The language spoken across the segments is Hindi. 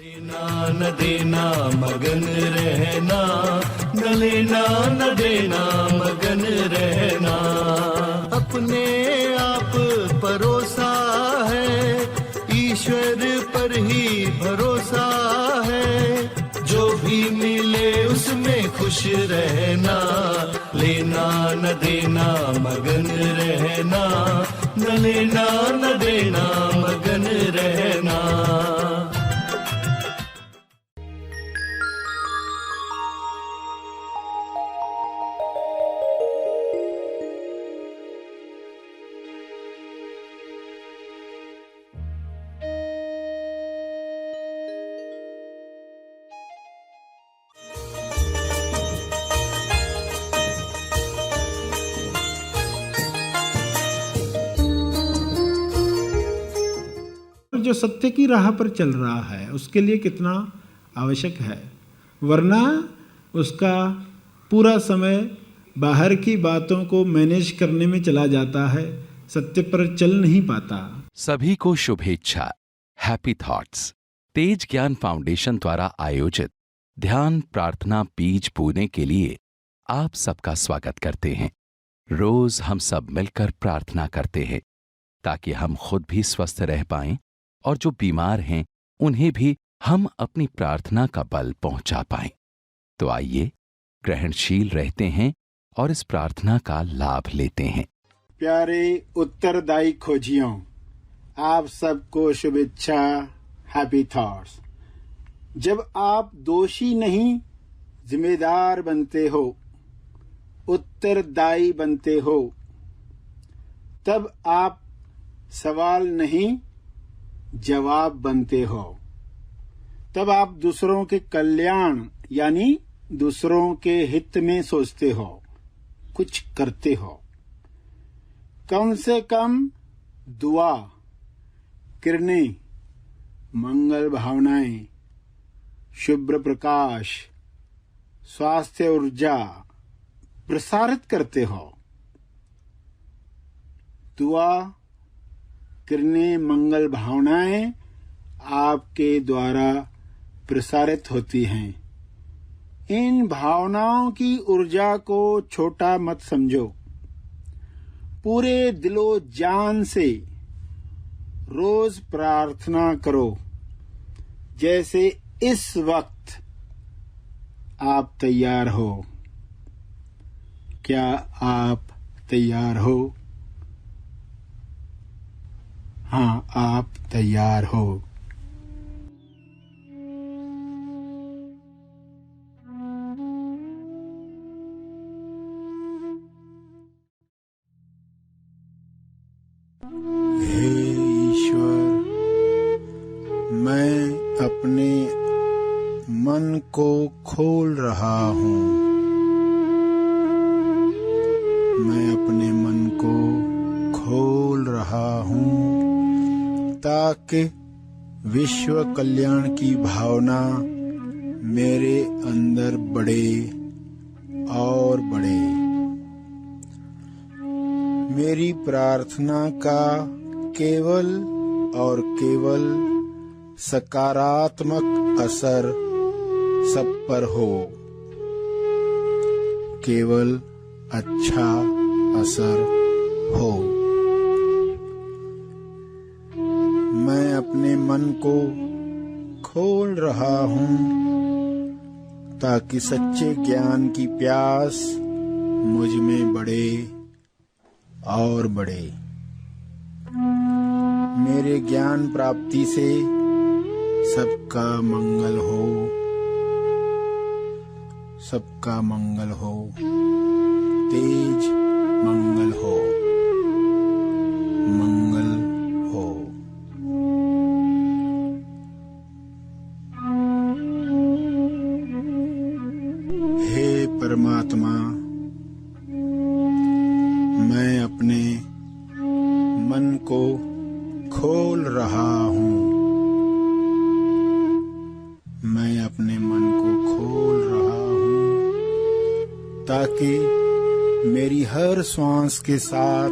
लेना न देना मगन रहना, न लेना न देना मगन रहना। अपने आप परोसा है, ईश्वर पर ही भरोसा है। जो भी मिले उसमें खुश रहना, लेना न देना मगन रहना, न लेना न देना मगन रहना। जो सत्य की राह पर चल रहा है उसके लिए कितना आवश्यक है, वरना उसका पूरा समय बाहर की बातों को मैनेज करने में चला जाता है, सत्य पर चल नहीं पाता। सभी को शुभेच्छा। हैप्पी थॉट्स तेज ज्ञान फाउंडेशन द्वारा आयोजित ध्यान प्रार्थना बीज बोने के लिए आप सबका स्वागत करते हैं। रोज हम सब मिलकर प्रार्थना करते हैं ताकि हम खुद भी स्वस्थ रह पाएं और जो बीमार हैं उन्हें भी हम अपनी प्रार्थना का बल पहुंचा पाएं। तो आइए ग्रहणशील रहते हैं और इस प्रार्थना का लाभ लेते हैं। प्यारे उत्तरदायी खोजियों, आप सबको शुभेच्छा। Happy thoughts. जब आप दोषी नहीं जिम्मेदार बनते हो, उत्तरदायी बनते हो, तब आप सवाल नहीं जवाब बनते हो। तब आप दूसरों के कल्याण यानी दूसरों के हित में सोचते हो, कुछ करते हो। कम से कम दुआ, किरणें, मंगल भावनाएं, शुभ्र प्रकाश, स्वास्थ्य ऊर्जा प्रसारित करते हो। दुआ, किरणें, मंगल भावनाएं आपके द्वारा प्रसारित होती हैं। इन भावनाओं की ऊर्जा को छोटा मत समझो। पूरे दिलो जान से रोज प्रार्थना करो, जैसे इस वक्त आप तैयार हो। क्या आप तैयार हो? हाँ, आप तैयार हो। हे ईश्वर, मैं अपने मन को खोल रहा हूँ। मैं अपने मन को खोल रहा हूँ ताकि विश्व कल्याण की भावना मेरे अंदर बढ़े और बढ़े। मेरी प्रार्थना का केवल और केवल सकारात्मक असर सब पर हो, केवल अच्छा असर हो। मैं अपने मन को खोल रहा हूँ ताकि सच्चे ज्ञान की प्यास मुझ में बढ़े और बढ़े। मेरे ज्ञान प्राप्ति से सबका मंगल हो, सबका मंगल हो, तेज मंगल हो, मंगल हो। हे परमात्मा, मैं अपने मन को खोल रहा हूँ। मैं अपने मन को खोल रहा हूँ ताकि मेरी हर श्वास के साथ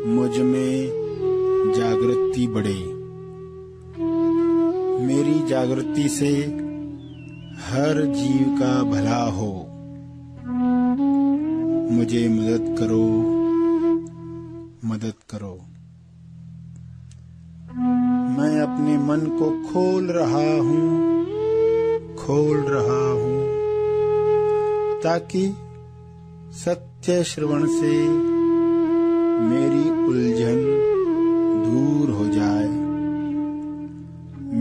मुझ में जागृति बढ़े। मेरी जागृति से हर जीव का भला हो। मुझे मदद करो, मदद करो। मैं अपने मन को खोल रहा हूँ, ताकि सत्य श्रवण से मेरी उलझन दूर हो जाए।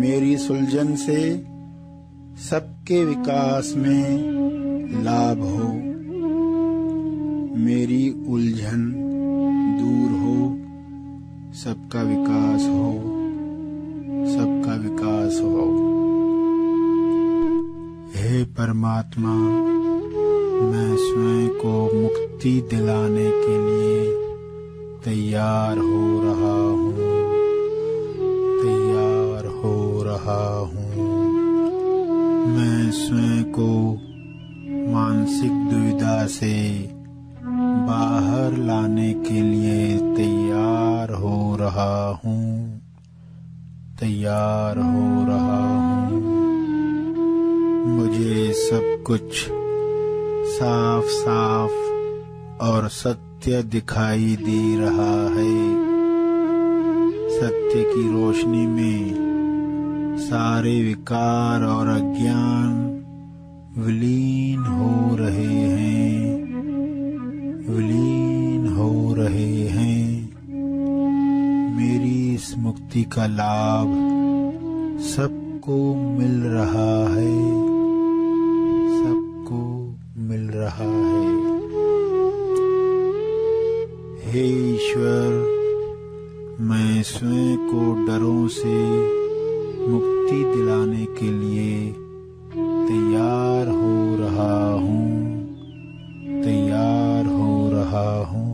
मेरी सुलझन से सबके विकास में लाभ हो। मेरी उलझन दूर हो, सबका विकास हो, सबका विकास हो। हे परमात्मा, मैं स्वयं को मुक्ति दिलाने के लिए तैयार हो रहा हूँ, तैयार हो रहा हूँ। मैं स्वयं को मानसिक दुविधा से बाहर लाने के लिए तैयार हो रहा हूँ, तैयार हो रहा हूँ। मुझे सब कुछ साफ साफ और सत्य दिखाई दे रहा है। सत्य की रोशनी में सारे विकार और अज्ञान विलीन हो रहे हैं, विलीन हो रहे हैं। मेरी इस मुक्ति का लाभ सबको मिल रहा है, सबको मिल रहा है। हे ईश्वर, मैं स्वयं को डरों से मुक्ति दिलाने के लिए तैयार हो रहा हूँ, तैयार हो रहा हूँ।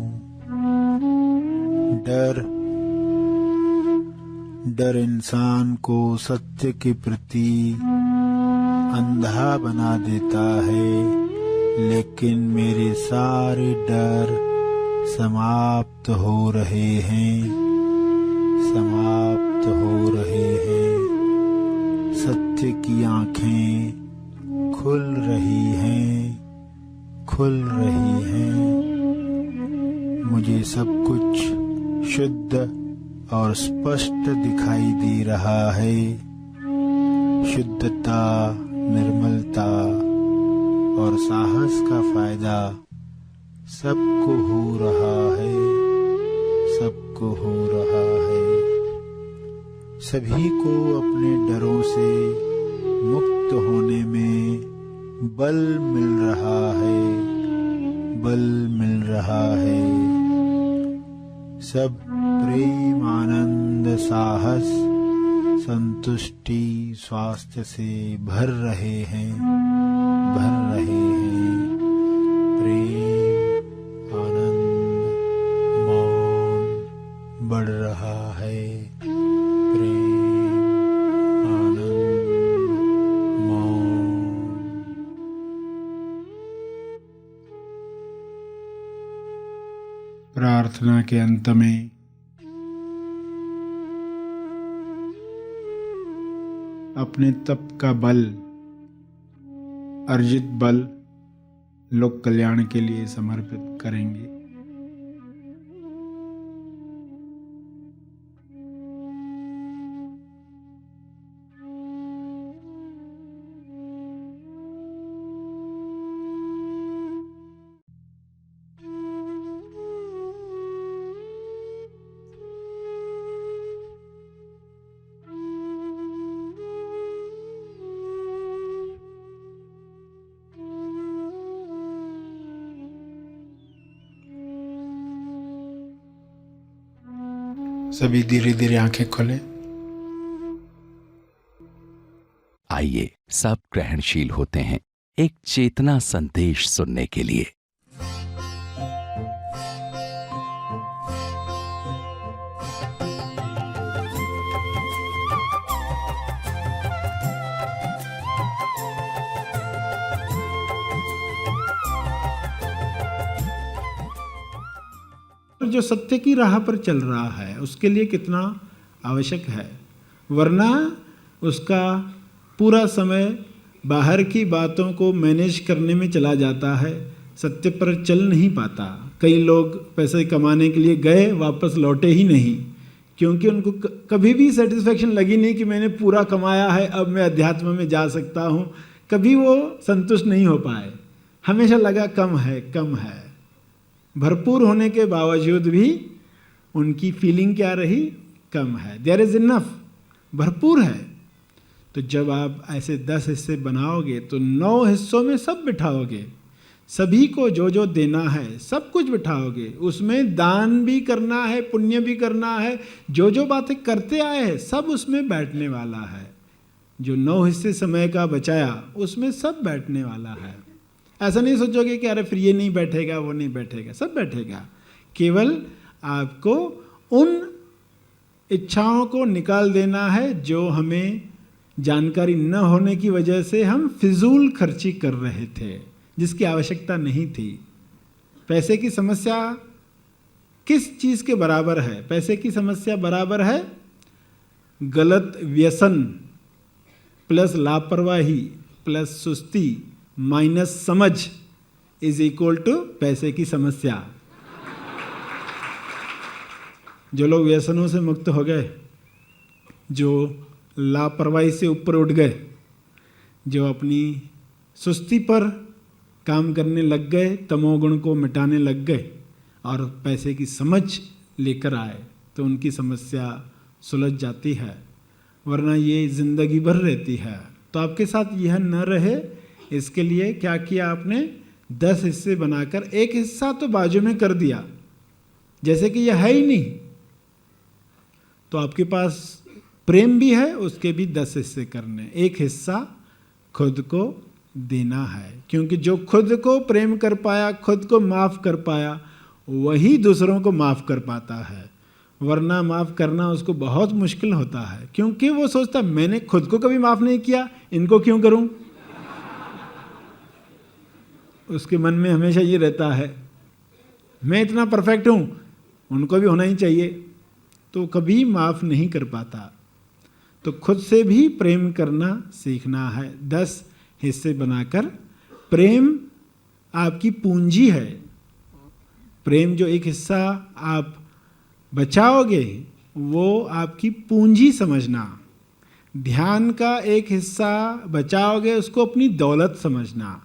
डर इंसान को सत्य के प्रति अंधा बना देता है, लेकिन मेरे सारे डर समाप्त हो रहे हैं, समाप्त हो रहे हैं। सत्य की आँखें खुल रही हैं, खुल रही हैं। मुझे सब कुछ शुद्ध और स्पष्ट दिखाई दे रहा है। शुद्धता, निर्मलता और साहस का फायदा सबको हो रहा है, सबको हो रहा है। सभी को अपने डरों से मुक्त होने में बल मिल रहा है, बल मिल रहा है। सब प्रेम, आनंद, साहस, संतुष्टि, स्वास्थ्य से भर रहे हैं, भर रहे हैं। प्रेम, आनंद, मौन बढ़ रहा है। प्रेम, आनंद, मौन। प्रार्थना के अंत में अपने तप का बल, अर्जित बल लोक कल्याण के लिए समर्पित करेंगे। सभी धीरे धीरे आंखें खोलें। आइए सब ग्रहणशील होते हैं एक चेतना संदेश सुनने के लिए। जो सत्य की राह पर चल रहा है उसके लिए कितना आवश्यक है, वरना उसका पूरा समय बाहर की बातों को मैनेज करने में चला जाता है, सत्य पर चल नहीं पाता। कई लोग पैसे कमाने के लिए गए, वापस लौटे ही नहीं, क्योंकि उनको कभी भी सेटिस्फेक्शन लगी नहीं कि मैंने पूरा कमाया है, अब मैं अध्यात्म में जा सकता हूँ। कभी वो संतुष्ट नहीं हो पाए, हमेशा लगा कम है कम है। भरपूर होने के बावजूद भी उनकी फीलिंग क्या रही? कम है। देयर इज़ इनफ, भरपूर है। तो जब आप ऐसे 10 हिस्से बनाओगे तो 9 हिस्सों में सब बिठाओगे, सभी को जो जो देना है सब कुछ बिठाओगे। उसमें दान भी करना है, पुण्य भी करना है, जो जो बातें करते आए हैं सब उसमें बैठने वाला है। जो 9 हिस्से समय का बचाया उसमें सब बैठने वाला है। ऐसा नहीं सोचोगे कि अरे फिर ये नहीं बैठेगा वो नहीं बैठेगा, सब बैठेगा। केवल आपको उन इच्छाओं को निकाल देना है जो हमें जानकारी न होने की वजह से हम फिजूल खर्ची कर रहे थे, जिसकी आवश्यकता नहीं थी। पैसे की समस्या किस चीज़ के बराबर है? पैसे की समस्या बराबर है गलत व्यसन प्लस लापरवाही प्लस सुस्ती माइनस समझ इज इक्वल टू पैसे की समस्या। जो लोग व्यसनों से मुक्त हो गए, जो लापरवाही से ऊपर उठ गए, जो अपनी सुस्ती पर काम करने लग गए, तमोगुण को मिटाने लग गए और पैसे की समझ लेकर आए, तो उनकी समस्या सुलझ जाती है, वरना ये ज़िंदगी भर रहती है। तो आपके साथ यह न रहे, इसके लिए क्या किया आपने? 10 हिस्से बनाकर एक हिस्सा तो बाजू में कर दिया, जैसे कि यह है ही नहीं। तो आपके पास प्रेम भी है, उसके भी 10 हिस्से करने। एक हिस्सा खुद को देना है, क्योंकि जो खुद को प्रेम कर पाया, खुद को माफ़ कर पाया, वही दूसरों को माफ़ कर पाता है। वरना माफ़ करना उसको बहुत मुश्किल होता है, क्योंकि वो सोचता मैंने खुद को कभी माफ़ नहीं किया, इनको क्यों करूं। उसके मन में हमेशा ये रहता है मैं इतना परफेक्ट हूं, उनको भी होना ही चाहिए, तो कभी माफ़ नहीं कर पाता। तो खुद से भी प्रेम करना सीखना है। 10 हिस्से बनाकर, प्रेम आपकी पूंजी है। प्रेम जो एक हिस्सा आप बचाओगे वो आपकी पूंजी समझना। ध्यान का एक हिस्सा बचाओगे, उसको अपनी दौलत समझना।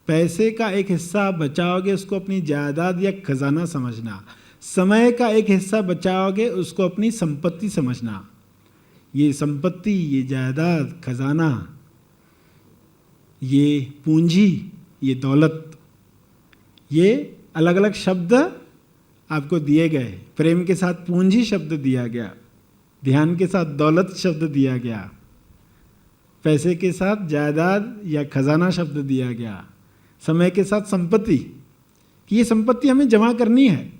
पैसे का एक हिस्सा बचाओगे, उसको अपनी जायदाद या खजाना समझना। समय का एक हिस्सा बचाओगे, उसको अपनी संपत्ति समझना। ये संपत्ति, ये जायदाद, खजाना, ये पूंजी, ये दौलत, ये अलग अलग शब्द आपको दिए गए। प्रेम के साथ पूंजी शब्द दिया गया, ध्यान के साथ दौलत शब्द दिया गया, पैसे के साथ जायदाद या खजाना शब्द दिया गया, समय के साथ संपत्ति, कि ये संपत्ति हमें जमा करनी है।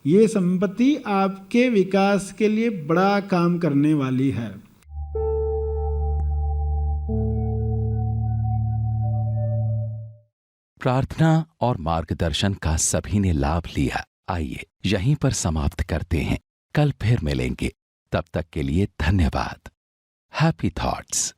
ये संपत्ति आपके विकास के लिए बड़ा काम करने वाली है। प्रार्थना और मार्गदर्शन का सभी ने लाभ लिया। आइए यहीं पर समाप्त करते हैं, कल फिर मिलेंगे। तब तक के लिए धन्यवाद। Happy thoughts.